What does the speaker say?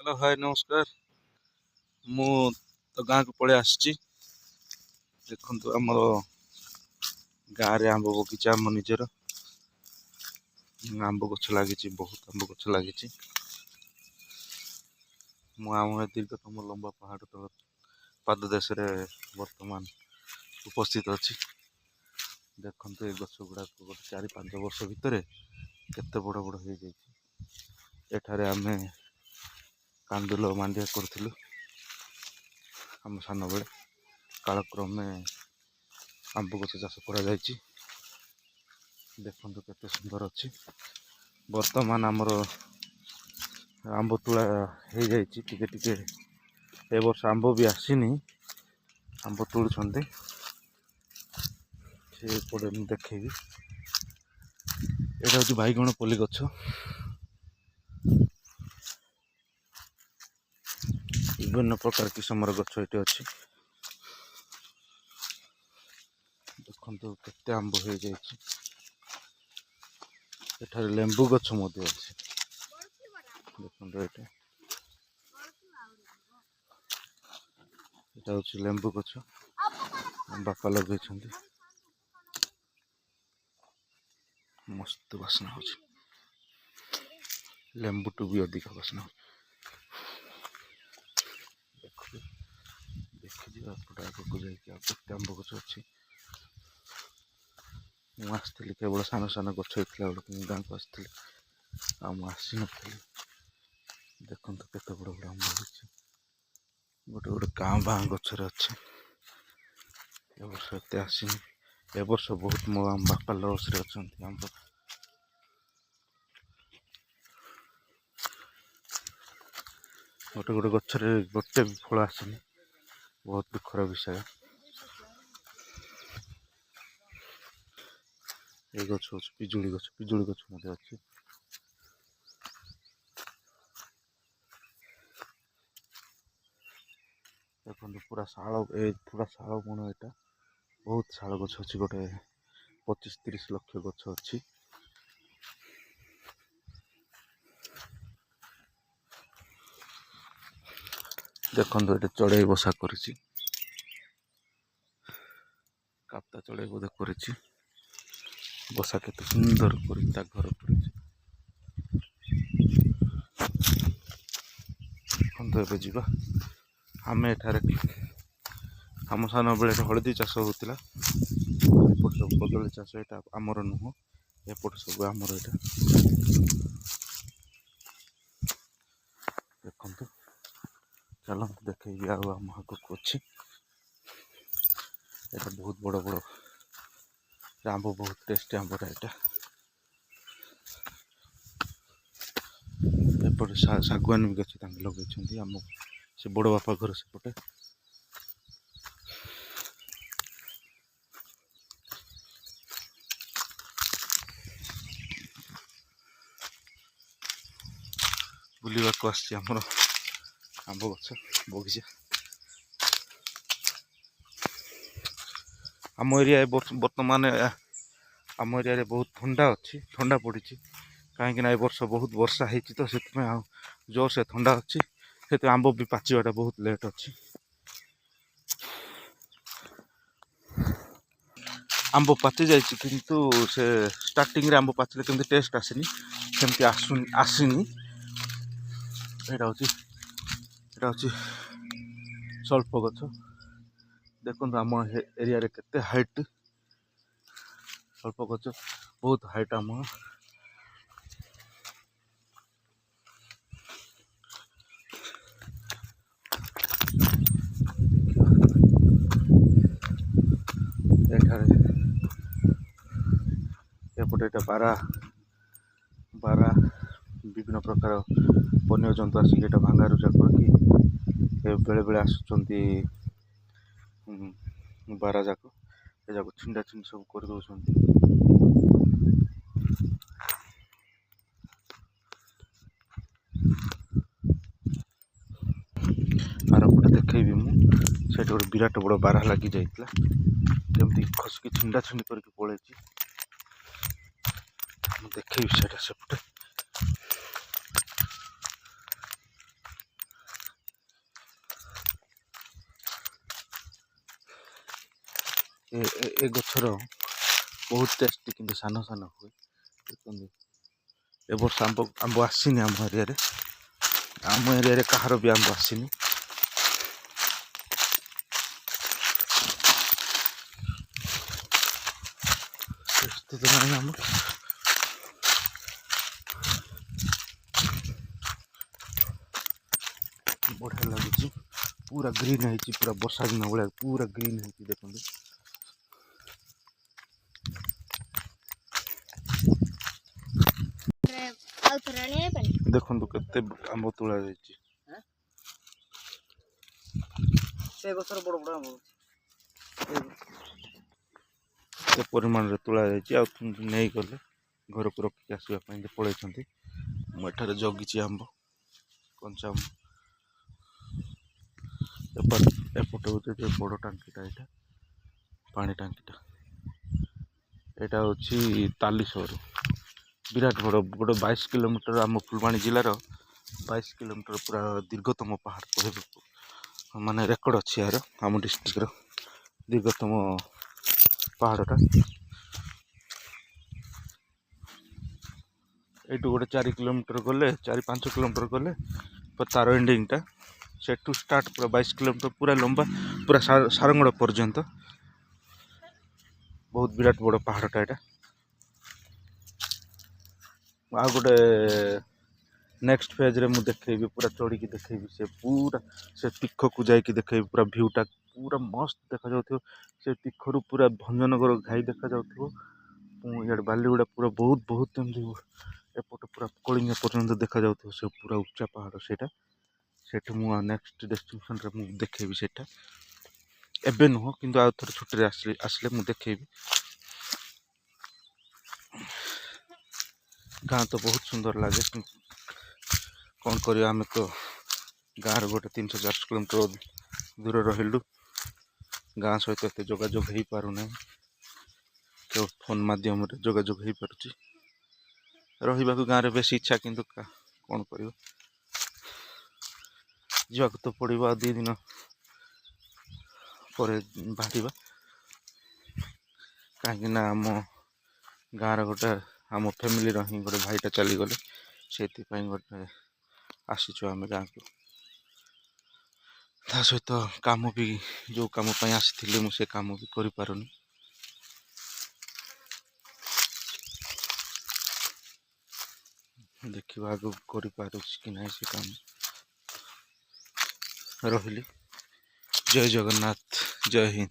Hello hi नमस्कार। मु तो गाँ को पड़े आसची। देखंतु हमर गाँ रे आंब बगीचा आम निजर आंब गछ लागिची, बहुत आंब गछ लागिची। मु आम दीर्घतम लंबा पहाड़ तल पाददेश रे वर्तमान उपस्थित अछि। देखंतु ए गछ गुड़ा 4-5 वर्ष भितर केते बड़ बड़ हो जाइछि। एठारे आमे कांदुल मांडिया करथिलु आम सान बेले। कालक्रमे आंब गछ चाष करा जाइछि। देखंतु केते सुंदर अछि। वर्तमान आमर आंब तुला हो जाइछि टिके टिके। ए वर्ष आंब भी आसीनी, आंब तुलुछंती से पड़े मु देखेबी। एटा होछि बाईगण पल्ली गछ। विभिन्न प्रकार किस्मर गछ एटी अछि। देखंतु केते आंब हो जाइछि। एठारे लेंबू गछ मध्य अछि। देखंतु एटा होछि लेंबू गछ। बापा लगेइछंती। मस्त बासना होछि। लेंबू टू भी अधिक बासना। देखि जी आपटा आगको जाइके केते आंब गछ अछि। मु आसथिली केवल सान सान गछ होइतला बेलकु मु गाँ को आसथिली। आ मु आसी नथिली। देखंतु केते बड़ बड़ आंब होइछि। गोटे गोटे गाँ बाँ गछरे अछि। ए वर्ष एते आसीनी। ए वर्ष बहुत मो बापा लॉस रे अछंती आंब। गोटे गोटे गछरे गोटे भी फल आसीनी। बहुत दुखर विषय। ए गछ होछि पिजुली गछ। पिजुली गछ मते अछि। देखंतु पूरा शाल बण एटा। बहुत शाल गछ अछि। गोटे 25-30 लक्ष गछ अछि। देखंतु एटा चढ़ेई बसा करिछि। काप्ता चढ़ेई बोधे करिछि। बसा केते सुंदर करि ता घर करिछि। देखंतु एबे जिबा आमे एठारे आम सान बेले हळदी चाष होतिला। एपट सब कदली चाष एटा आमर नुह। एपट सब आमर एटा। देखंतु चलो देखेबी आउ आम आगको अछि। एटा बहुत बड़ बड़ आंब, बहुत टेस्टी आंब एटा। एपटे सागवान भी गछ तांके लगेइछंती। आम से बड़ बापा घर सेपटे। बुलिबाको आछि हमर आंब गछ बगीचा। आम एरिया वर्तमान आम एरिया रे बहुत ठंडा अछि। ठंडा पड़िछि काहेकि ना ए वर्ष बहुत वर्षा ହେଇछि तो सेतमे जोर से ठंडा अछि। सेते आंब भी पाचिबाटा बहुत लेट अछि। आंब पाचि जाइछि किंतु से स्टार्टिंग रे आंब पाचिले केमति टेस्ट आसिनी सेमति आसिनी। एटा होछि स्वल्प गछ। देखंतु आम एरिया रे केते हाइट। स्वल्प गछ बहुत हाइट आम। एठारे एपटे एटा बारा विभिन्न प्रकार वन्य जंतु आसिक एटा भांगा रुजा करके बेले बेले आसुचंती। बारा जाक ए जाक छिंडा छिंडी सब कर दउछंती। आर पटे देखेबी मु सेठ गोटे विराट बड़ बारा लगी जाइतला। केमती खसकी छिंडा छिंडी करके पळेछि। मु देखेबी सेटा सेपटे। ए गछर बहुत टेस्टी कि सान सान हुए देखते ए वर्ष आंब आसीनी आम एरिया कहार भी आंब आसीनी आम बढ़िया लगे पूरा ग्रीन है पूरा वर्षा दिन भाया पूरा ग्रीन है देखते देखु केते आंब तोड़ा परिमाण रे तोड़ा नहीं गले घर को रखिक आसवाई पलैंट मुझे जगिची आंब कंचा आंब एपटे बड़ टांकीटा यहाँ पानी टांकीटा यहाँ हूँ तालीसर विराट बड़ गोटे 22 किलोमीटर आम फुलवाणी जिलार 22 किलोमीटर पूरा दीर्घतम पहाड़ कह माने रेकर्ड अच्छी यार आम डिस्ट्रिक्टर दीर्घतम पहाड़टा ये गोटे 4 किलोमीटर गले 4-5 किलोमीटर गले तार एंडिंगटा सेठू स्टार्ट पूरा 22 किलोमीटर पूरा लंबा पूरा सारंगड़ पर्यंत बहुत विराट बड़ पहाड़टा यहाँ आ गोटे नेक्स्ट फेज रे मुझे देखेबी पूरा चढ़ी देखेबी से पूरा से तीख को जाकि देखेबी पूरा भ्यूटा पूरा मस्त देखा जाउथो से तीखरु पूरा भंजनगर घाई देखा जाउथो इड बालीगुड़ा पूरा बहुत बहुत एपटे पूरा कलिंग पर्यंत देखा जाउथो से पूरा उच्चा पहाड़ सेठ मु नेक्स्ट डेस्टिनेशन रे मु देखेबी सेटा एबे नुह किंतु आ थोड़े छुट्टी रे आसले मु देखेबी गाँ तो बहुत सुंदर लगे कौन करिया आमे तो गाँव गोटे 300-400 किलोमीटर दूर रहिलु गाँ सहित एत जोगाजोग हो पारुना केवल फोन माध्यम जोगाजोग हो पारुची रहिबा गाँव रे बेसी इच्छा किंतु कौन कर जाक तो पड़ो 2 दिन पर बाहर कहीं आम गाँव गोटे आम फैमिली ही गोटे भाईटा चलीगले से गोटे आसीचु आम गाँव को ता सहित काम भी जो कम आसी मुझे काम भी कर पारुनी देखा आग कर कि ना से काम रही जय जगन्नाथ जय हिंद।